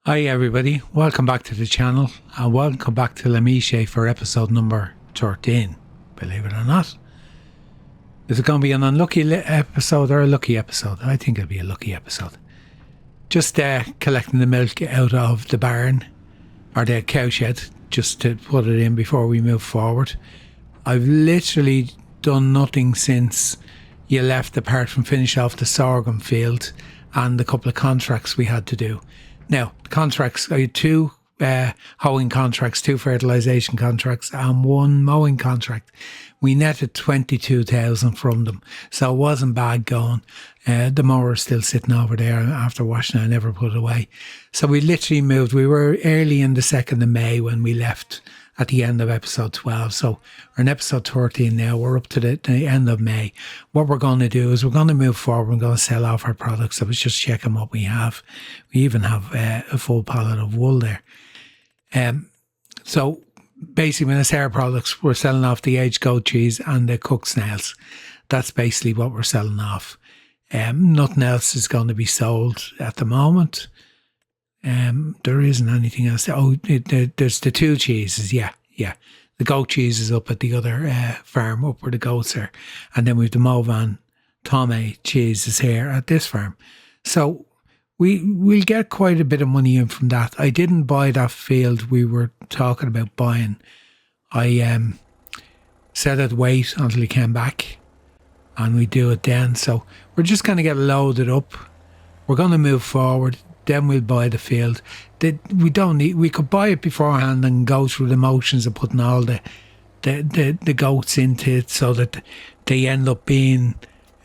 Hi everybody, welcome back to the channel and welcome back to Mechet for episode number 13, believe it or not. Is it going to be an unlucky episode or a lucky episode? I think it'll be a lucky episode. Just collecting the milk out of the barn or the cowshed just to put it in before we move forward. I've literally done nothing since you left apart from finish off the sorghum field and the couple of contracts we had to do. Now, contracts, I had two hoeing contracts, two fertilisation contracts and one mowing contract. We netted 22,000 from them, so it wasn't bad going. The mower is still sitting over there after washing it. I never put it away. So we literally moved. We were early in the 2nd of May when we left at the end of episode 12. So we're in episode 13 now. We're up to the end of May. What we're going to do is we're going to move forward. We're going to sell off our products. I was just checking what we have. We even have a full pallet of wool there. So basically when I say our products, we're selling off the aged goat cheese and the cooked snails. That's basically what we're selling off. Nothing else is going to be sold at the moment. There isn't anything else. Oh, there's the two cheeses. Yeah. The goat cheese is up at the other farm, up where the goats are. And then we've the Movan Tome cheese is here at this farm. So we'll get quite a bit of money in from that. I didn't buy that field we were talking about buying. I said I'd wait until he came back and we do it then. So we're just going to get loaded up. We're going to move forward. Then we'll buy the field. We could buy it beforehand and go through the motions of putting all the goats into it so that they end up being,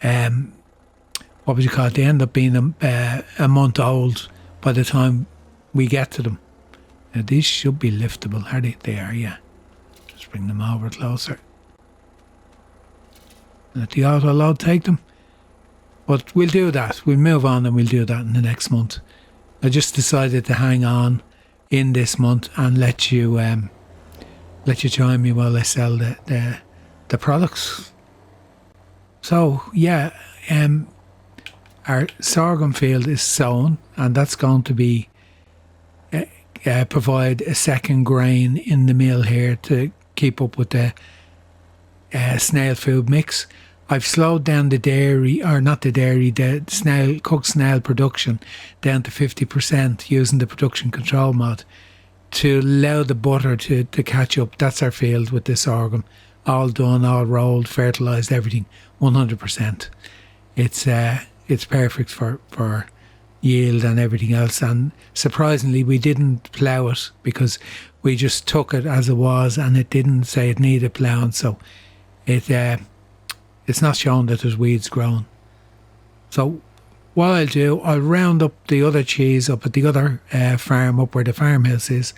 what would you call it? They end up being a month old by the time we get to them. Now these should be liftable, are they? They are, yeah. Just bring them over closer. Let the auto load take them. But we'll do that. We'll move on and we'll do that in the next month. I just decided to hang on in this month and let you join me while I sell the products. So yeah, our sorghum field is sown, and that's going to be provide a second grain in the mill here to keep up with the snail food mix. I've slowed down the cooked snail production down to 50% using the production control mod to allow the butter to catch up. That's our field with the sorghum. All done, all rolled, fertilised, everything, 100%. It's perfect for yield and everything else. And surprisingly, we didn't plough it because we just took it as it was and it didn't say it needed ploughing. So it's not showing that there's weeds growing. So what I'll do, I'll round up the other cheese up at the other farm, up where the farmhouse is,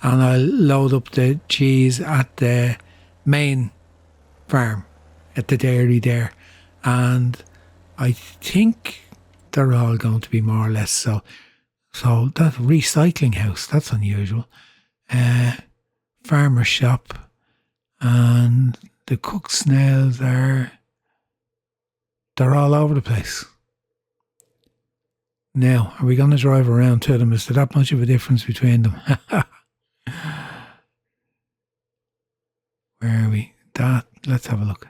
and I'll load up the cheese at the main farm, at the dairy there. And I think they're all going to be more or less so. So that recycling house, that's unusual. Farmer shop, and the cooked snails they're all over the place. Now, are we going to drive around to them? Is there that much of a difference between them? Where are we? Let's have a look.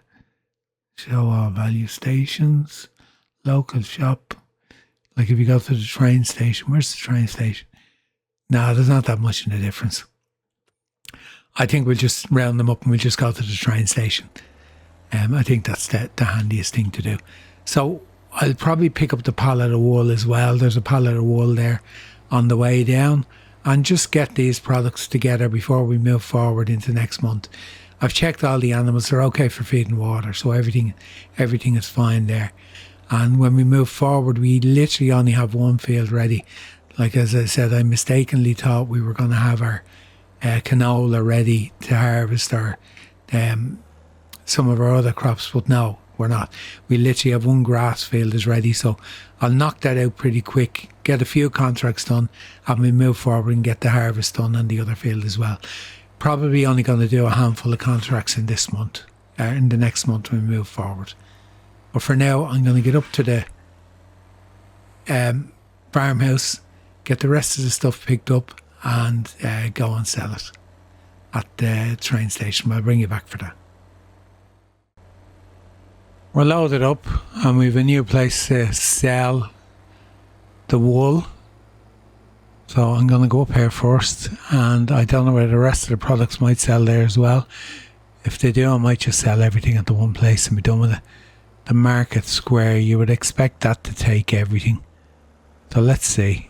Show all value stations. Local shop. Like if you go to the train station. Where's the train station? No, there's not that much in the difference. I think we'll just round them up and we'll just go to the train station. I think that's the handiest thing to do. So I'll probably pick up the pallet of wool as well. There's a pallet of wool there on the way down, and just get these products together before we move forward into next month. I've checked all the animals. They're okay for feed and water, so everything is fine there. And when we move forward, we literally only have one field ready. Like as I said, I mistakenly thought we were going to have our canola ready to harvest our some of our other crops, but no, we're not. We literally have one grass field is ready, so I'll knock that out pretty quick, get a few contracts done, and we move forward and get the harvest done on the other field as well. Probably only going to do a handful of contracts in this month, in the next month when we move forward. But for now, I'm going to get up to the farmhouse, get the rest of the stuff picked up and go and sell it at the train station. I'll bring you back for that. We're loaded up and we've a new place to sell the wool. So I'm going to go up here first, and I don't know where the rest of the products might sell there as well. If they do, I might just sell everything at the one place and be done with it. The market square, you would expect that to take everything. So let's see.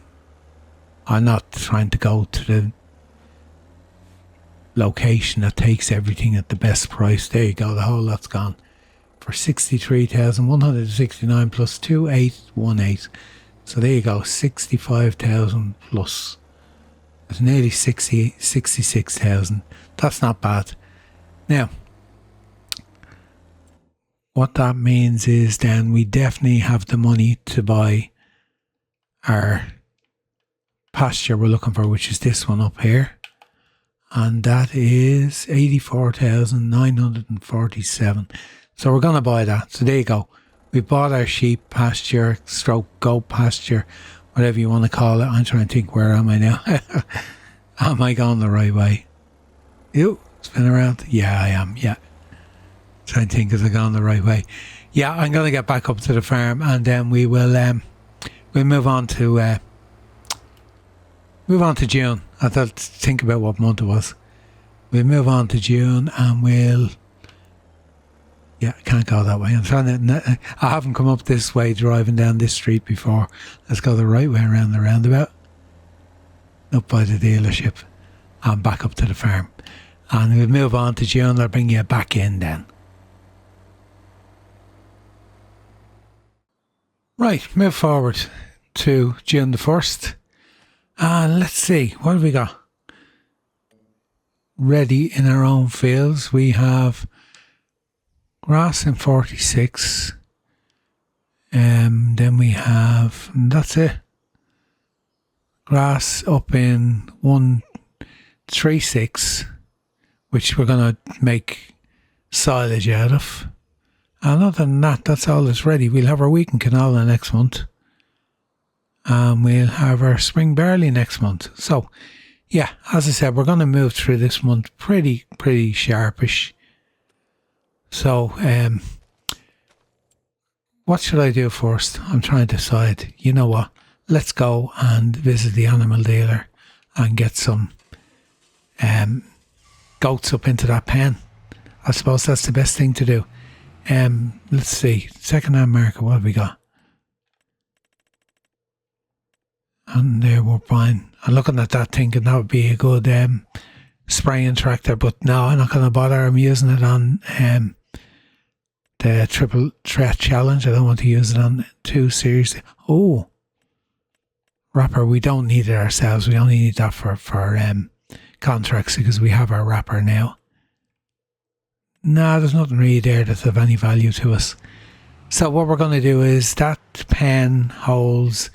I'm not trying to go to the location that takes everything at the best price. There you go, the whole lot's gone for 63,169 plus 2818. So there you go, 65,000 plus. It's nearly 66,000. That's not bad. Now, what that means is then we definitely have the money to buy our pasture we're looking for, which is this one up here. And that is 84,947. So we're going to buy that. So there you go. We bought our sheep pasture, stroke goat pasture, whatever you want to call it. I'm trying to think, where am I now? Am I going the right way? You spin around? Yeah, I am. Yeah. Trying to think, is I going the right way? Yeah, I'm going to get back up to the farm, and then we will we'll move on to June. I thought to think about what month it was. We'll move on to June, and we'll. Yeah, I can't go that way. I'm trying to. I haven't come up this way driving down this street before. Let's go the right way around the roundabout. Up by the dealership and back up to the farm. And we'll move on to June. I'll bring you back in then. Right, move forward to June the 1st. And let's see, what have we got? Ready in our own fields. We have grass in 46. Then we have, and that's it. Grass up in 136, which we're going to make silage out of. And other than that, that's all that's ready. We'll have our wheat and canola next month. And we'll have our spring barley next month. So, yeah, as I said, we're going to move through this month pretty sharpish. So, what should I do first? I'm trying to decide. You know what? Let's go and visit the animal dealer and get some goats up into that pen. I suppose that's the best thing to do. Let's see. Second-hand market, what have we got? And there we're buying. I'm looking at that thinking that would be a good spraying tractor, but no, I'm not going to bother. I'm using it on the triple threat challenge. I don't want to use it on too seriously. Oh, wrapper, we don't need it ourselves. We only need that for contracts because we have our wrapper now. No, there's nothing really there that's of any value to us. So what we're going to do is that pen holds,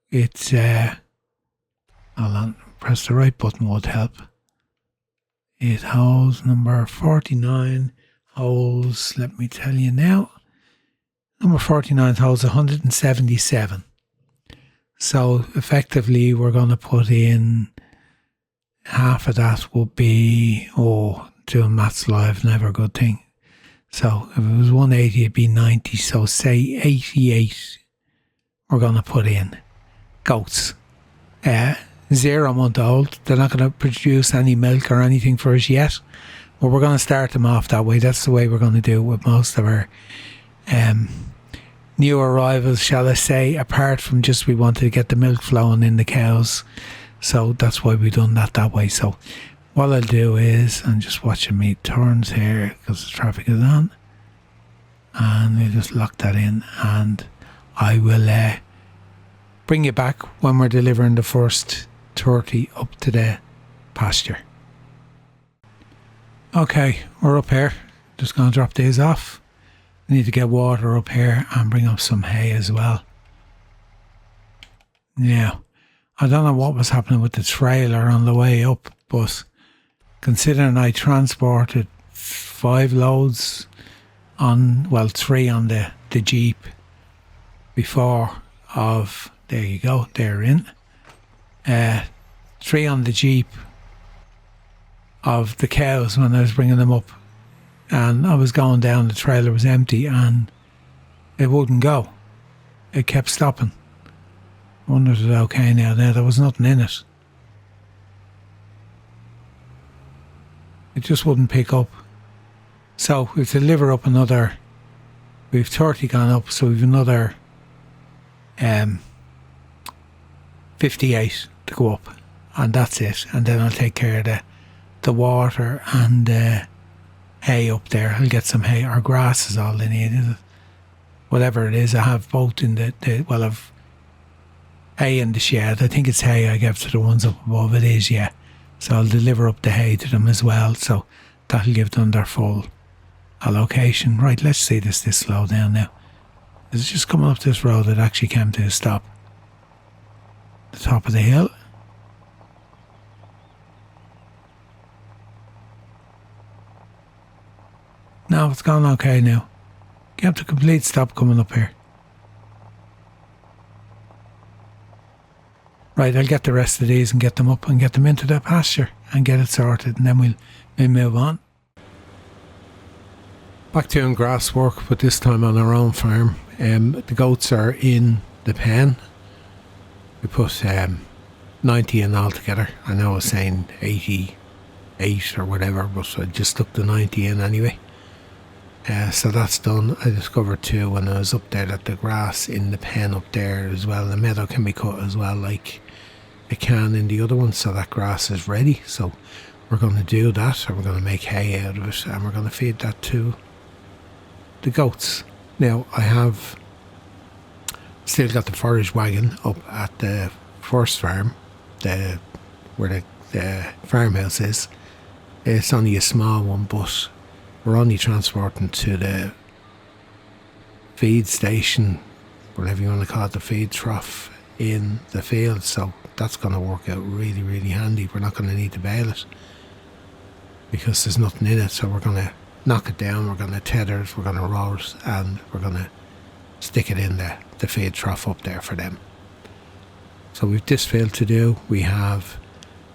it's, hold on, press the right button would help. It holds number 49, holds, let me tell you now, number 49 holds 177. So effectively we're going to put in half of that would be, doing maths live, never a good thing. So if it was 180, it'd be 90. So say 88 we're going to put in. Goats. 0 month old. They're not going to produce any milk or anything for us yet. But we're going to start them off that way. That's the way we're going to do it with most of our new arrivals, shall I say, apart from just we wanted to get the milk flowing in the cows. So that's why we've done that way. So what I'll do is, I'm just watching me turns here because the traffic is on, and we'll just lock that in, and I will bring you back when we're delivering the first 30 up to the pasture. Okay, we're up here. Just going to drop these off. I need to get water up here and bring up some hay as well. Yeah, I don't know what was happening with the trailer on the way up, but considering I transported 5 loads on, 3 on the Jeep before of, there you go, they're in. 3 on the Jeep of the cows when I was bringing them up, and I was going down, the trailer was empty and it wouldn't go. It kept stopping. I wondered if it was okay now. There was nothing in it. It just wouldn't pick up. So we've to deliver up another, we've 30 gone up, so we've another 58 to go up, and that's it. And then I'll take care of the water and hay up there. I'll get some hay, or grass is all they need, is it? Whatever it is, I have both in I've hay in the shed. I think it's hay I give to the ones up above. It is, yeah. So I'll deliver up the hay to them as well. So that'll give them their full allocation. Right, let's see this slow down now. It's just coming up this road that actually came to a stop. The top of the hill. No, it's gone okay now. Came to complete stop coming up here. Right, I'll get the rest of these and get them up and get them into the pasture and get it sorted, and then we'll move on. Back doing grass work, but this time on our own farm. The goats are in the pen. We put 90 in altogether. I know I was saying 88 or whatever, but I just stuck the 90 in anyway. So that's done. I discovered too when I was up there that the grass in the pen up there as well, the meadow can be cut as well like it can in the other one, so that grass is ready. So we're going to do that, and we're going to make hay out of it, and we're going to feed that to the goats. Now I have still got the forage wagon up at the first farm, where the farmhouse is. It's only a small one, but we're only transporting to the feed station, whatever you want to call it, the feed trough in the field. So that's going to work out really, really handy. We're not going to need to bale it because there's nothing in it. So we're going to knock it down, we're going to tether it, we're going to roll it, and we're going to stick it in the feed trough up there for them. So we've this field to do. We have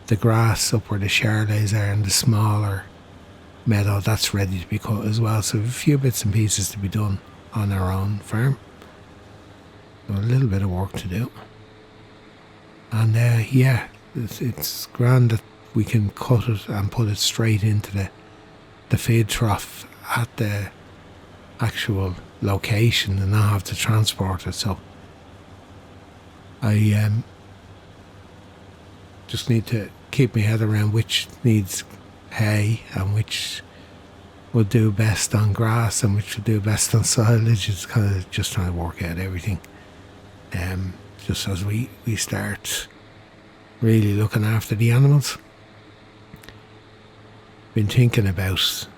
the grass up where the Charolais are and the smaller meadow, that's ready to be cut as well. So we've a few bits and pieces to be done on our own farm. So a little bit of work to do. And yeah, it's grand that we can cut it and put it straight into the feed trough at the actual location and not have to transport it. So I just need to keep my head around which needs hay and which will do best on grass and which will do best on silage. It's kind of just trying to work out everything, just as we start really looking after the animals. Been thinking about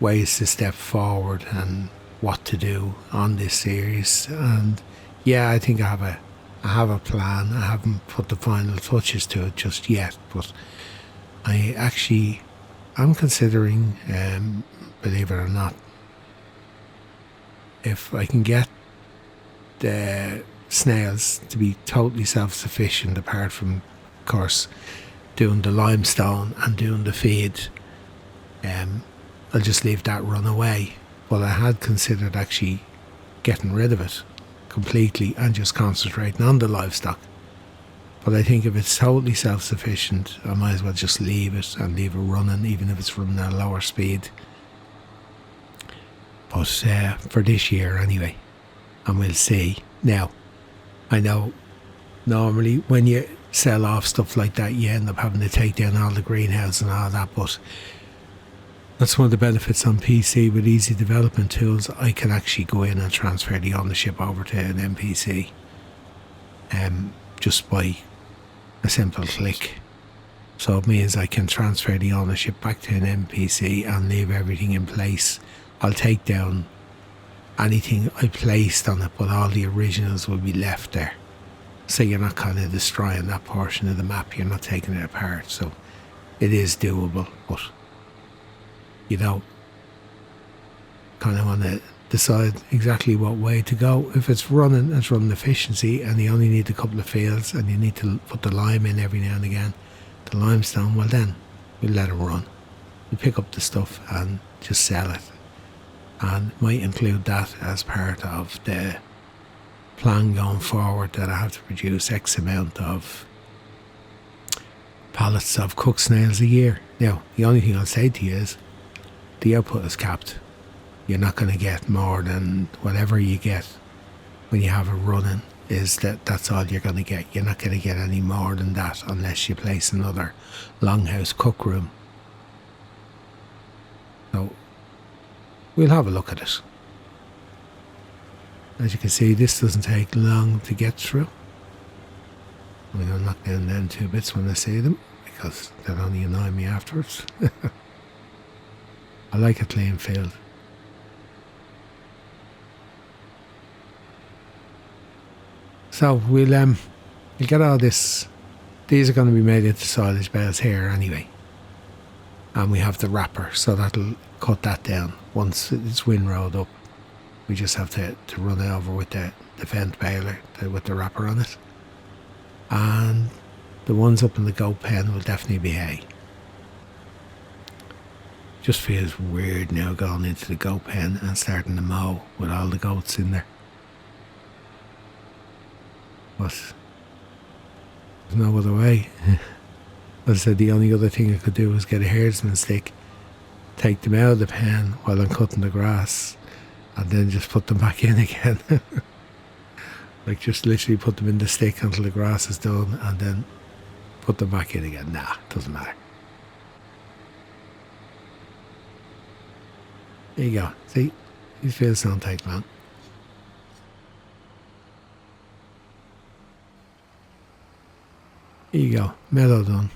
ways to step forward and what to do on this series, and yeah, I think I have a plan. I haven't put the final touches to it just yet, but I'm considering, believe it or not, if I can get the snails to be totally self-sufficient, apart from, of course, doing the limestone and doing the feed, I'll just leave that run away. But I had considered actually getting rid of it completely and just concentrating on the livestock. But I think if it's totally self-sufficient, I might as well just leave it and leave it running, even if it's running at a lower speed. But for this year anyway, and we'll see. Now, I know normally when you sell off stuff like that, you end up having to take down all the greenhouse and all that, but that's one of the benefits on PC with easy development tools. I can actually go in and transfer the ownership over to an NPC just by a simple click. So it means I can transfer the ownership back to an NPC and leave everything in place. I'll take down anything I placed on it, but all the originals will be left there. So you're not kind of destroying that portion of the map, you're not taking it apart. So it is doable, but you don't kind of want to decide exactly what way to go. If it's running efficiency and you only need a couple of fields and you need to put the lime in every now and again, the limestone, well then we'll let it run. We pick up the stuff and just sell it. And might include that as part of the plan going forward, that I have to produce X amount of pallets of cooked snails a year. Now, the only thing I'll say to you is the output is capped. You're not going to get more than whatever you get when you have it running. That's all you're going to get. You're not going to get any more than that unless you place another longhouse cook room. So we'll have a look at it. As you can see, this doesn't take long to get through. I'm going to knock down them 2 bits when I see them, because they'll only annoy me afterwards. I like a clean field. So we'll get all this. These are going to be made into silage bales here anyway. And we have the wrapper, so that'll cut that down. Once it's windrowed up, we just have to run it over with the vent baler with the wrapper on it. And the ones up in the goat pen will definitely be hay. Just feels weird now going into the goat pen and starting to mow with all the goats in there. But there's no other way. As I said, the only other thing I could do was get a herdsman stick, take them out of the pen while I'm cutting the grass, and then just put them back in again. Like just literally put them in the stick until the grass is done and then put them back in again. Nah, doesn't matter. There you go. See, these fields don't take long. Here you go, meadow done.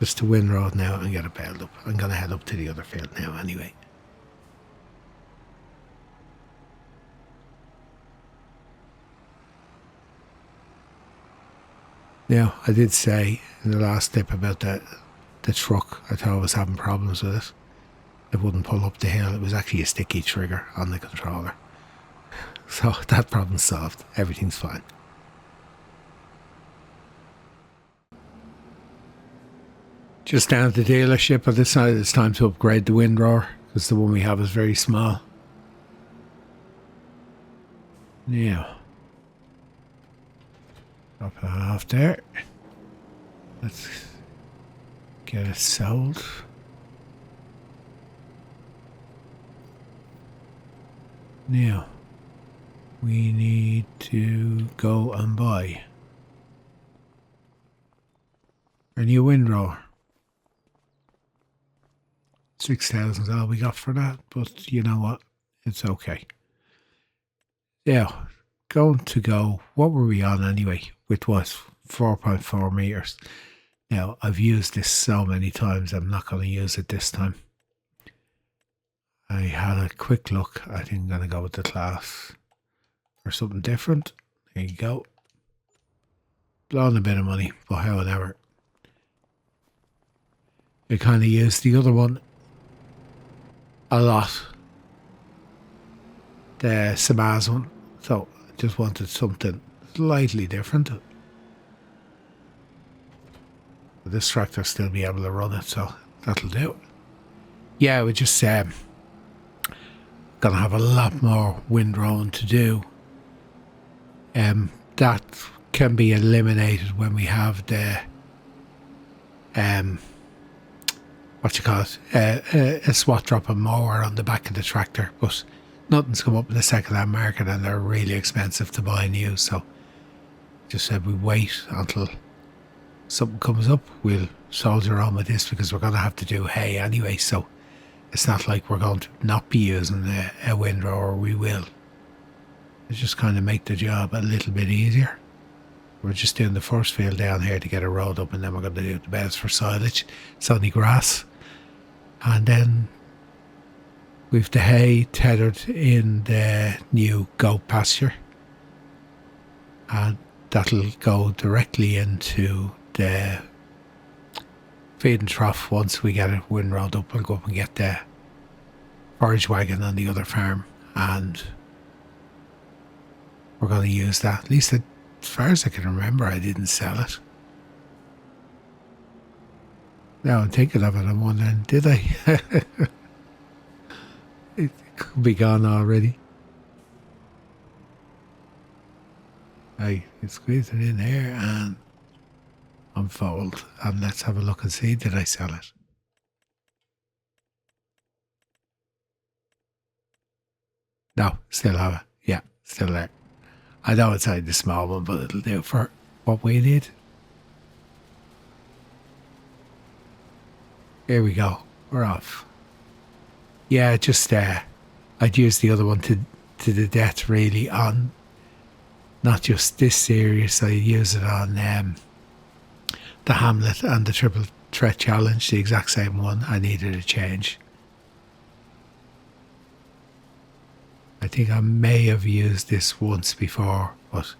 Just to windrow it now and get it baled up. I'm going to head up to the other field now anyway. Now, I did say in the last tip about the truck, I thought I was having problems with it. It wouldn't pull up the hill. It was actually a sticky trigger on the controller. So that problem's solved. Everything's fine. Just down at the dealership, I decided it's time to upgrade the windrower because the one we have is very small. Now, drop that off there. Let's get it sold. Now, we need to go and buy a new windrower. 6,000 is all we got for that, but you know what? It's okay. Now, going to go, what were we on anyway? With what? 4.4 meters. Now, I've used this so many times, I'm not going to use it this time. I had a quick look. I think I'm going to go with the class or something different. There you go. Blowing a bit of money, but however. I kind of used the other one a lot. The Samaz one. So I just wanted something slightly different. But this tractor still be able to run it, so that'll do. Yeah, we just gonna have a lot more windrowing to do. That can be eliminated when we have the a swat drop and mower on the back of the tractor, but nothing's come up in the second-hand market and they're really expensive to buy new, so just said we wait until something comes up. We'll soldier on with this because we're going to have to do hay anyway, so it's not like we're going to not be using a windrower. We will. It's just kind of make the job a little bit easier. We're just doing the first field down here to get a road up, and then we're going to do the beds for silage. It's only grass. And then we've the hay tethered in the new goat pasture. And that'll go directly into the feeding trough once we get it windrowed up and go up and get the forage wagon on the other farm, and we're going to use that. At least as far as I can remember, I didn't sell it. Now I'm thinking of it, I'm wondering, did I? It could be gone already. I squeeze it in here and unfold, and let's have a look and see, did I sell it? No, still have it. Yeah, still there. I know it's only the small one, but it'll do for what we need. Here we go. We're off. Yeah, just I'd use the other one to the death, really, on not just this series. I use it on the Hamlet and the Triple Threat Challenge, the exact same one. I needed a change. I think I may have used this once before, but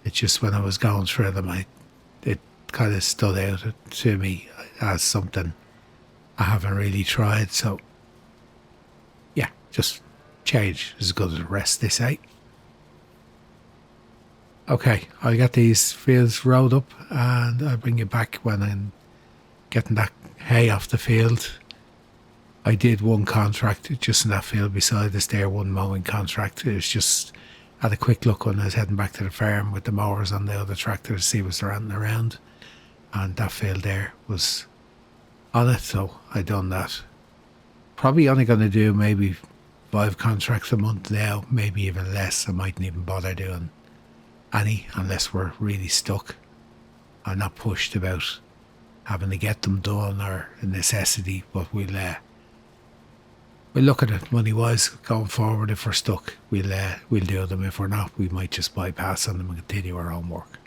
it's just when I was going through them, it kind of stood out to me as something I haven't really tried. So yeah, just change is as good as the rest, they say. Okay, I'll get these fields rolled up and I'll bring you back when I'm getting that hay off the field. I did one contract just in that field beside us there, one mowing contract. It was just, had a quick look when I was heading back to the farm with the mowers on the other tractor to see what's ranting around. And that field there was on it, so I done that. Probably only going to do maybe 5 contracts a month now, maybe even less. I mightn't even bother doing any unless we're really stuck. I'm not pushed about having to get them done or a necessity, but we'll look at it money-wise going forward. If we're stuck, we'll do them. If we're not, we might just bypass on them and continue our own work.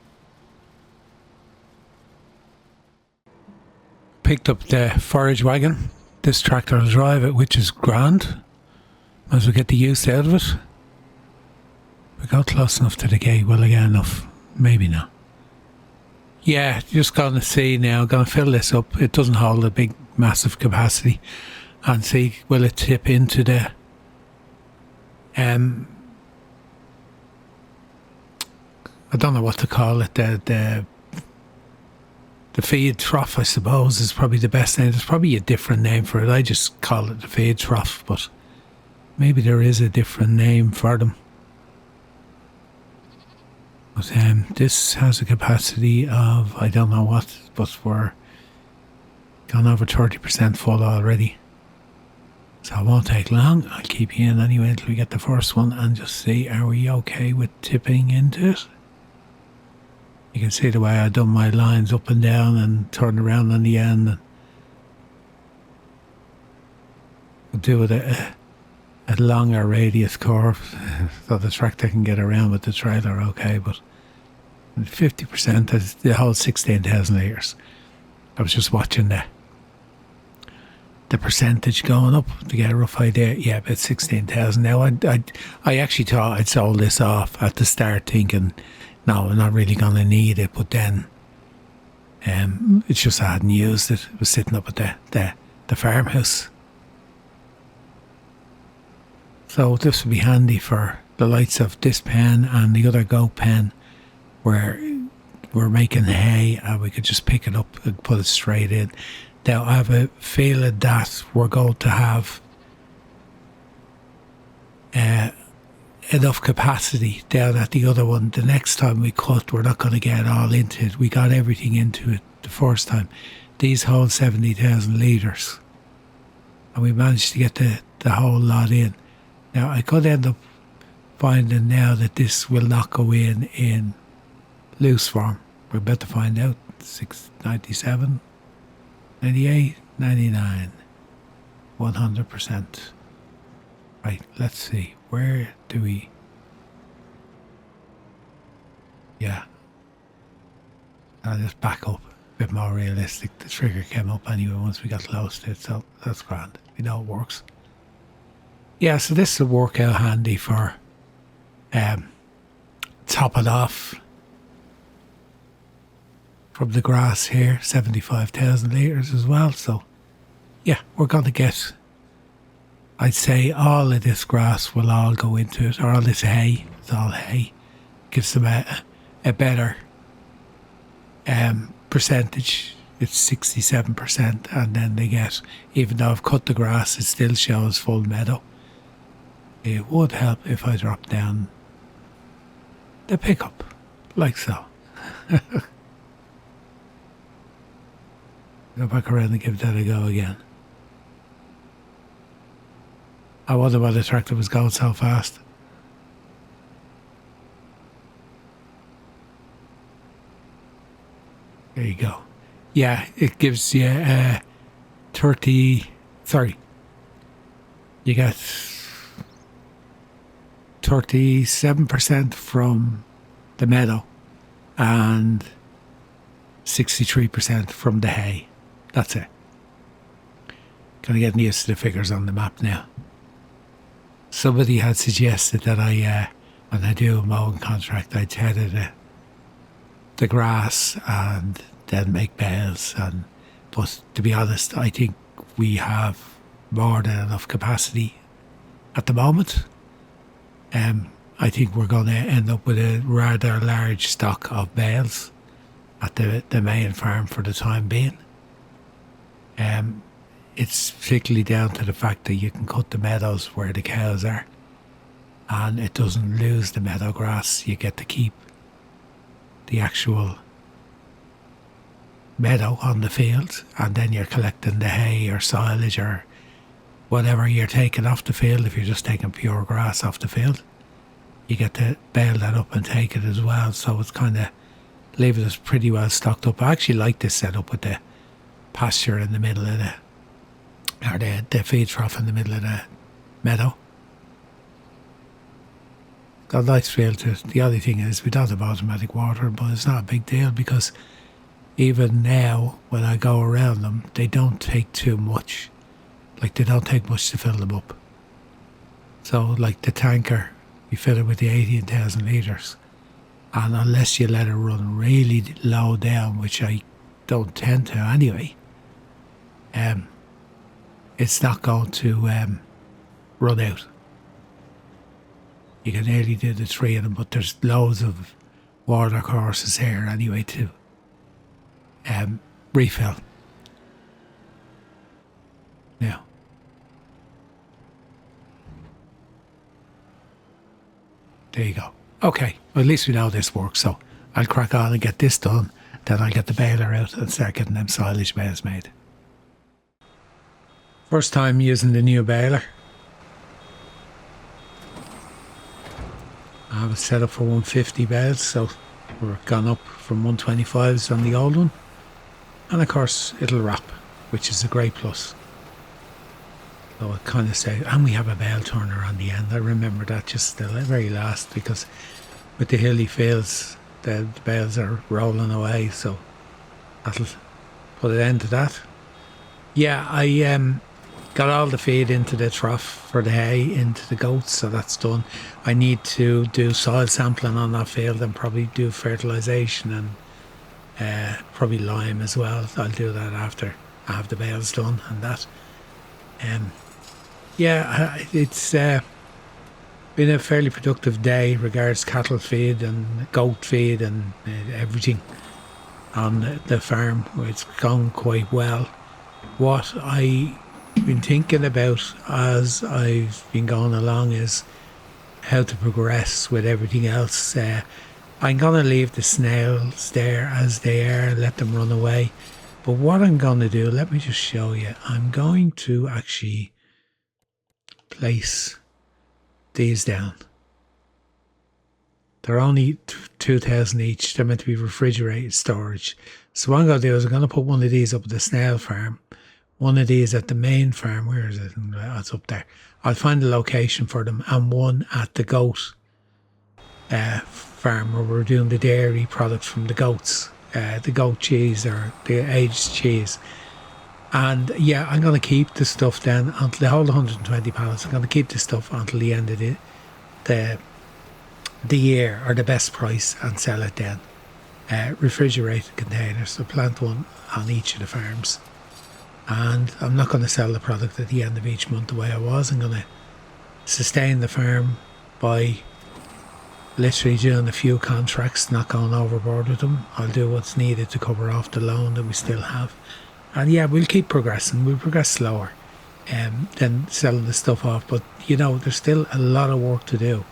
Picked up the forage wagon. This tractor will drive it, which is grand. Might as well get the use out of it. We got close enough to the gate. Will I get enough? Maybe not. Yeah, just going to see now. Going to fill this up. It doesn't hold a big, massive capacity. And see, will it tip into the I don't know what to call it, the feed trough, I suppose, is probably the best name. There's probably a different name for it. I just call it the feed trough, but maybe there is a different name for them. But this has a capacity of, I don't know what, but we're gone over 30% full already. So it won't take long. I'll keep you in anyway until we get the first one and just see, are we okay with tipping into it? You can see the way I've done my lines up and down and turn around on the end. And we'll do it a longer radius curve so the tractor can get around with the trailer okay, but 50% is the whole 16,000 litres. I was just watching the percentage going up to get a rough idea. Yeah, about 16,000 now. I actually thought I'd sold this off at the start thinking, no, I'm not really going to need it, but then it's just I hadn't used it. It was sitting up at the farmhouse. So this would be handy for the likes of this pen and the other goat pen where we're making hay and we could just pick it up and put it straight in. Now I have a feeling that we're going to have enough capacity down at the other one. The next time we cut, we're not going to get all into it. We got everything into it the first time. These hold 70,000 litres and we managed to get the whole lot in. Now I could end up finding now that this will not go in loose form. We're about to find out. 697, 98, 99, 100%. Right, let's see. Where do we... Yeah. I'll just back up. A bit more realistic. The trigger came up anyway once we got close to it, so that's grand. We know it works. Yeah, so this will work out handy for topping off from the grass here, 75,000 litres as well. So yeah, we're going to get I'd say all of this grass will all go into it, or all this hay. It's all hay. Gives them a better percentage. It's 67%, and then they get, even though I've cut the grass, it still shows full meadow. It would help if I dropped down the pickup, like so. Go back around and give that a go again. I wonder why the tractor was going so fast. There you go. Yeah, it gives you you get 37% from the meadow and 63% from the hay. That's it. Kind of getting used to the figures on the map now. Somebody had suggested that when I do a mowing contract, I tether the grass and then make bales. But to be honest, I think we have more than enough capacity at the moment. I think we're going to end up with a rather large stock of bales at the main farm for the time being. It's particularly down to the fact that you can cut the meadows where the cows are, and it doesn't lose the meadow grass. You get to keep the actual meadow on the field, and then you're collecting the hay or silage or whatever you're taking off the field. If you're just taking pure grass off the field, you get to bale that up and take it as well. So it's kind of leaving us pretty well stocked up. I actually like this setup with the pasture in the middle of the feed trough in the middle of the meadow. Got a nice feel to it. The only thing is we don't have automatic water, but it's not a big deal because even now when I go around them, they don't take too much. Like, they don't take much to fill them up. So like the tanker, you fill it with the 18,000 litres, and unless you let it run really low down, which I don't tend to anyway, it's not going to run out. You can nearly do the three of them, but there's loads of water courses here anyway to refill. Now, there you go. Okay, well, at least we know this works, so I'll crack on and get this done, then I'll get the baler out and start getting them silage bales made. First time using the new baler. I have it set up for 150 bales, so we're gone up from 125s on the old one. And of course, it'll wrap, which is a great plus. So it kind of says, and we have a bale turner on the end. I remember that just the very last, because with the hilly fields, the bales are rolling away, so that'll put an end to that. Yeah, I got all the feed into the trough for the hay into the goats, so that's done. I need to do soil sampling on that field and probably do fertilisation and probably lime as well. I'll do that after I have the bales done and that. Yeah, it's been a fairly productive day regards cattle feed and goat feed and everything on the farm. It's gone quite well. What I've been thinking about as I've been going along is how to progress with everything else. I'm going to leave the snails there as they are, let them run away. But what I'm going to do, let me just show you. I'm going to actually place these down. They're only 2,000 each. They're meant to be refrigerated storage. So what I'm going to do is I'm going to put one of these up at the snail farm, one of these at the main farm. Where is it? It's up there. I'll find a location for them, and one at the goat farm where we're doing the dairy products from the goats, the goat cheese or the aged cheese. And yeah, I'm going to keep the stuff then until the whole 120 pallets. I'm going to keep the stuff until the end of the year, or the best price, and sell it then. Refrigerated containers, so plant one on each of the farms. and I'm not going to sell the product at the end of each month the way I was. I'm going to sustain the farm by literally doing a few contracts, not going overboard with them. I'll do what's needed to cover off the loan that we still have. And yeah, we'll keep progressing. We'll progress slower than selling the stuff off. But, you know, there's still a lot of work to do.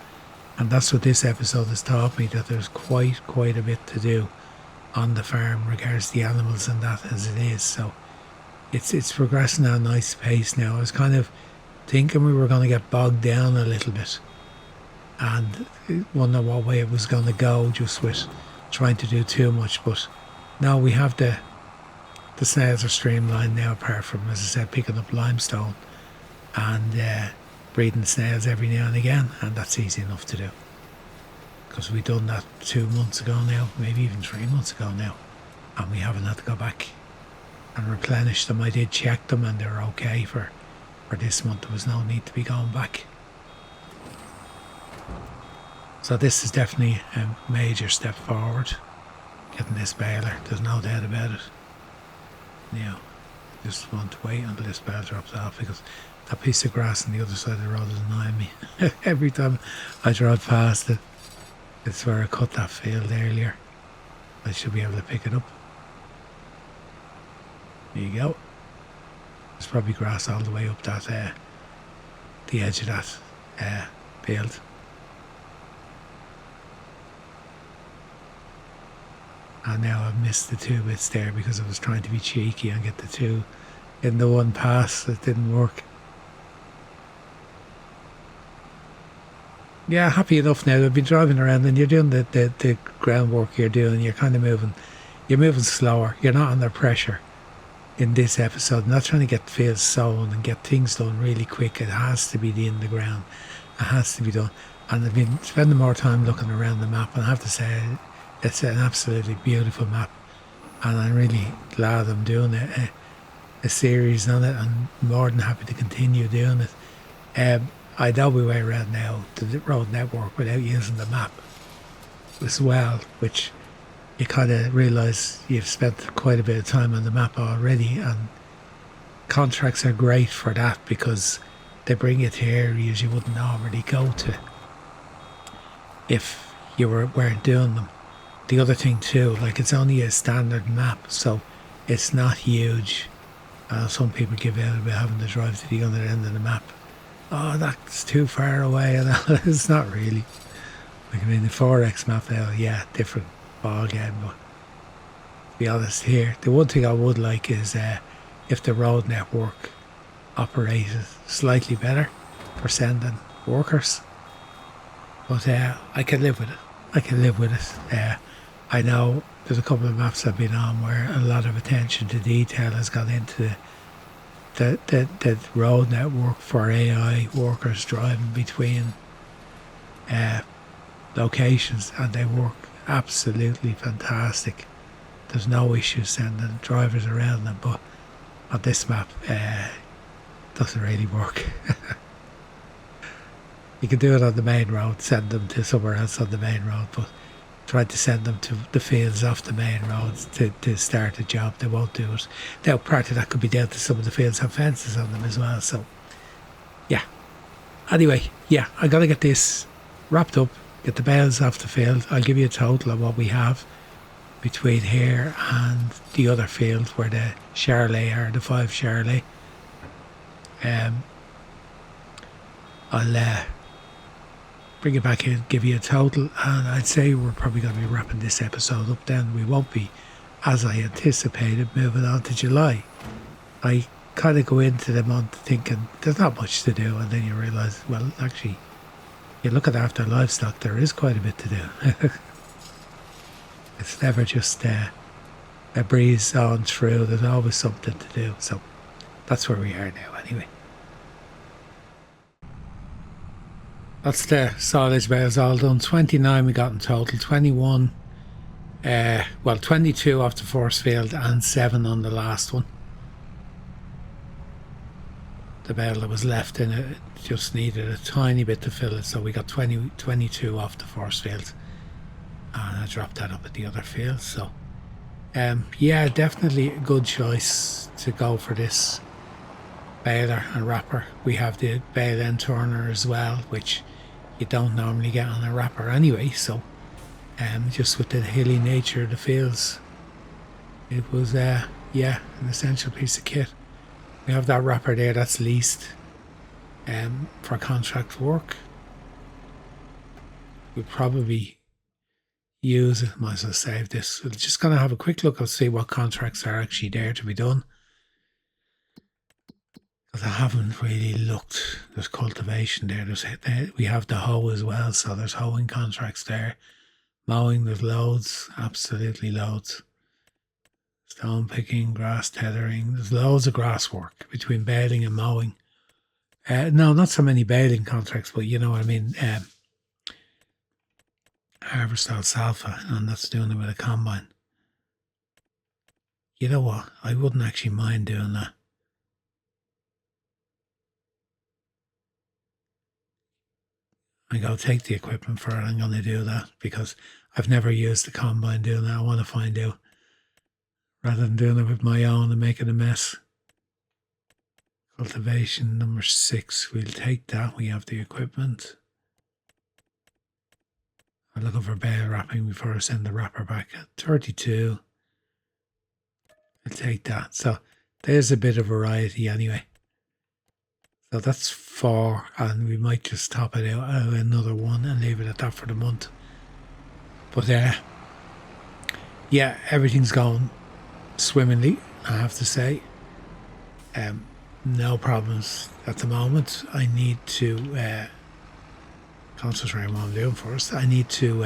And that's what this episode has taught me, that there's quite a bit to do on the farm regards the animals and that as it is. So it's progressing at a nice pace now. I was kind of thinking we were going to get bogged down a little bit and wondering what way it was going to go, just with trying to do too much. But now we have the snails are streamlined now, apart from, as I said, picking up limestone and breeding snails every now and again, and that's easy enough to do because we done that 2 months ago now, maybe even 3 months ago now, and we haven't had to go back and replenish them. I did check them and they were okay for this month. There was no need to be going back. So this is definitely a major step forward, getting this baler, there's no doubt about it. Now, just want to wait until this bale drops off, because that piece of grass on the other side of the road is annoying me. Every time I drive past it, it's where I cut that field earlier. I should be able to pick it up. There you go. There's probably grass all the way up that the edge of that field. And now I've missed the 2 bits there because I was trying to be cheeky and get the 2 in the one pass. It didn't work. Yeah, happy enough now. I've been driving around and you're doing the groundwork you're doing. You're kind of moving. You're moving slower. You're not under pressure in this episode. I'm not trying to get fields sown and get things done really quick. It has to be in the ground. It has to be done. And I've been spending more time looking around the map, and I have to say, it's an absolutely beautiful map, and I'm really glad I'm doing a series on it. I'm more than happy to continue doing it. I know my way around now the road network without using the map as well, which you kind of realise you've spent quite a bit of time on the map already, and contracts are great for that because they bring you to areas you wouldn't normally go to if you weren't doing them. The other thing too, like, it's only a standard map, so it's not huge. Some people give out about having to drive to the other end of the map. Oh, that's too far away, and it's not really. Like, I mean, the 4X map now, yeah, different ball game, but to be honest here, the one thing I would like is if the road network operated slightly better for sending workers. But I can live with it. I can live with it. I know there's a couple of maps I've been on where a lot of attention to detail has gone into the road network for AI workers driving between locations, and they work absolutely fantastic. There's no issue sending drivers around them, but on this map, doesn't really work. You can do it on the main road, send them to somewhere else on the main road, but try to send them to the fields off the main roads to start a job, they won't do it. Now, part of that could be down to some of the fields have fences on them as well, so yeah. Anyway, yeah, I got to get this wrapped up, get the bales off the field. I'll give you a total of what we have between here and the other field where the Charlet are, the 5 Charlet. I'll bring it back in, give you a total, and I'd say we're probably going to be wrapping this episode up then. We won't be, as I anticipated, moving on to July. I kind of go into the month thinking there's not much to do, and then you realise, well, actually, you look at after livestock, there is quite a bit to do. It's never just a breeze on through, there's always something to do, so that's where we are now anyway. That's the silage bales all done. 29 we got in total, 21, 22 off the first field and 7 on the last one. The bale that was left in it just needed a tiny bit to fill it, so we got 22 off the first field, and I dropped that up at the other field. So Yeah, definitely a good choice to go for this baler and wrapper. We have the bale end turner as well, which you don't normally get on a wrapper anyway. So, just with the hilly nature of the fields, it was yeah, an essential piece of kit. We have that wrapper there that's leased for contract work. We'll probably use it. Might as well save this. We're just going to have a quick look and see what contracts are actually there to be done. Because I haven't really looked. There's cultivation there. We have the hoe as well, so there's hoeing contracts there. Mowing, there's loads, absolutely loads. Stone picking, grass tethering. There's loads of grass work between baling and mowing. No, not so many baling contracts, but you know what I mean. Harvest alfalfa, and that's doing it with a combine. You know what? I wouldn't actually mind doing that. I'm going to take the equipment for it. I'm going to do that because I've never used the combine doing that. I want to find out rather than doing it with my own and making a mess. Cultivation number 6. We'll take that. We have the equipment. I'm looking for bale wrapping before I send the wrapper back at 32. I'll take that. So there's a bit of variety anyway. So that's 4, and we might just top it out another 1 and leave it at that for the month. But yeah, everything's going swimmingly, I have to say. No problems at the moment. I need to concentrate on what I'm doing first. I need to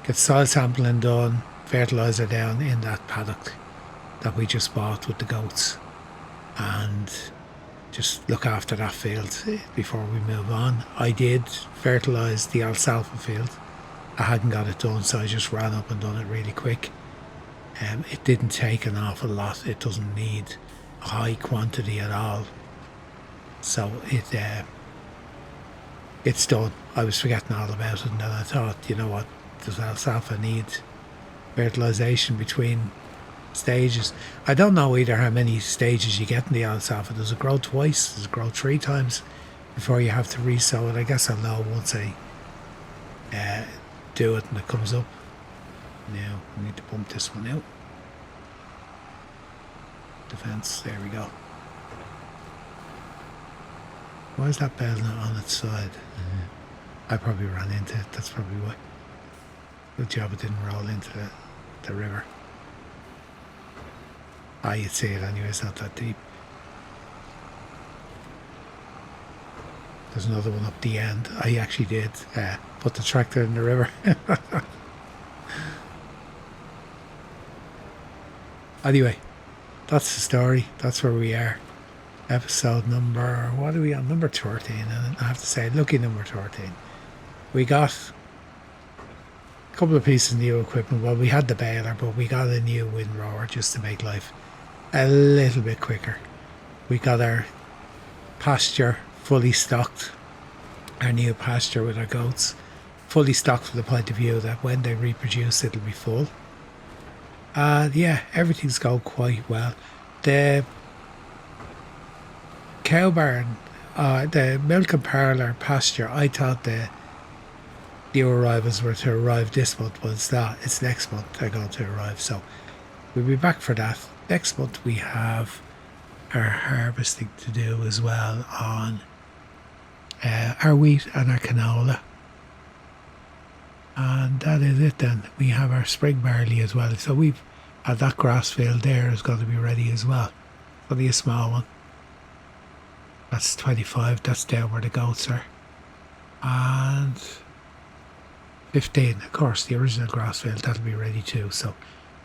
get soil sampling done, fertiliser down in that paddock that we just bought with the goats, and just look after that field before we move on. I did fertilise the alfalfa field. I hadn't got it done, so I just ran up and done it really quick. It didn't take an awful lot. It doesn't need a high quantity at all. So it's done. I was forgetting all about it, and then I thought, you know what, does alfalfa need fertilisation between stages? I don't know either how many stages you get in the alfalfa. Does it grow twice? Does it grow 3 times before you have to re-sow it? I guess I'll know once I do it and it comes up. Now I need to bump this one out. Defence, there we go. Why is that bale not on its side? I probably ran into it, that's probably why. Good job it didn't roll into the river. You'd see it anyway, it's not that deep. There's another one up the end. I actually did put the tractor in the river. Anyway, that's the story. That's where we are. Episode number, what are we on? Number 13. And I have to say, lucky number 13. We got a couple of pieces of new equipment. Well, we had the baler, but we got a new windrower just to make life a little bit quicker. We got our pasture fully stocked, our new pasture with our goats, fully stocked from the point of view that when they reproduce it'll be full. Yeah, everything's going quite well. The cow barn, the milk and parlour pasture, I thought the new arrivals were to arrive this month, but it's not. It's next month they're going to arrive, so we'll be back for that. Next month we have our harvesting to do as well on our wheat and our canola. And that is it then. We have our spring barley as well. So we've had that grass field there is going to be ready as well. Only a small one. That's 25. That's down where the goats are. And 15, of course, the original grass field, that'll be ready too. So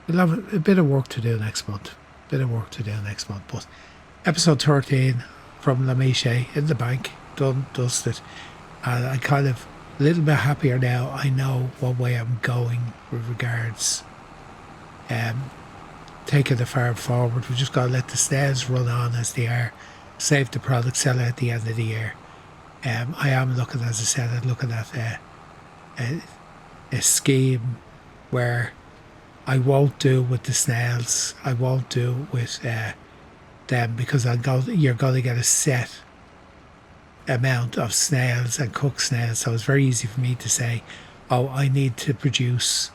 we'll have a bit of work to do next month. But episode 13 from Mechet in the bank, done, dusted. And I'm kind of a little bit happier now. I know what way I'm going with regards taking the farm forward. We've just got to let the snails run on as they are, save the product, sell it at the end of the year. I am looking, as I said, I'm looking at a scheme where I won't do with the snails. I won't do with them, because you're going to get a set amount of snails and cooked snails. So it's very easy for me to say, oh, I need to produce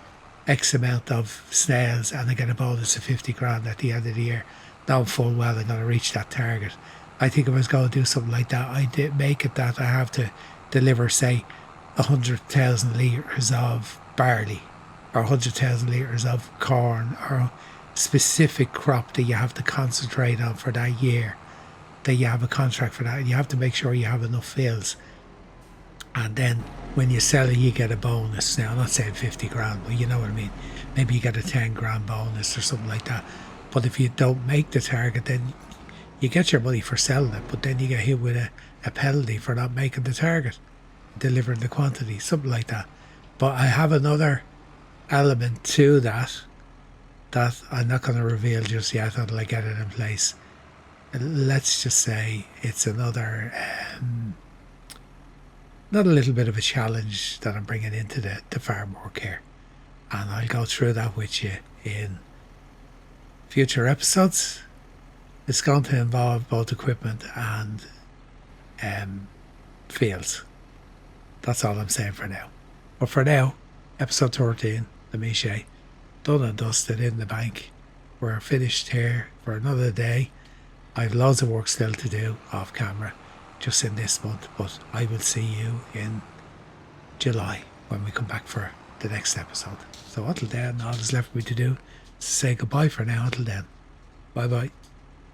X amount of snails and I get a bonus of 50 grand at the end of the year. Knowing full well I'm going to reach that target. I think if I was going to do something like that, I did make it that I have to deliver, say, 100,000 litres of barley or 100,000 litres of corn, or a specific crop that you have to concentrate on for that year, that you have a contract for that, and you have to make sure you have enough fields. And then when you sell it, you get a bonus. Now, I'm not saying 50 grand, but you know what I mean. Maybe you get a 10 grand bonus or something like that. But if you don't make the target, then you get your money for selling it, but then you get hit with a penalty for not making the target, delivering the quantity, something like that. But I have another element to that I'm not going to reveal just yet until I get it in place. Let's just say it's another, not a little bit of a challenge that I'm bringing into the farm work here. And I'll go through that with you in future episodes. It's going to involve both equipment and fields. That's all I'm saying for now. But for now, episode 13, the Méchet, done and dusted, in the bank. We're finished here for another day. I have loads of work still to do off camera, just in this month, but I will see you in July when we come back for the next episode. So until then, all that's left for me to do is say goodbye for now. Until then, bye bye.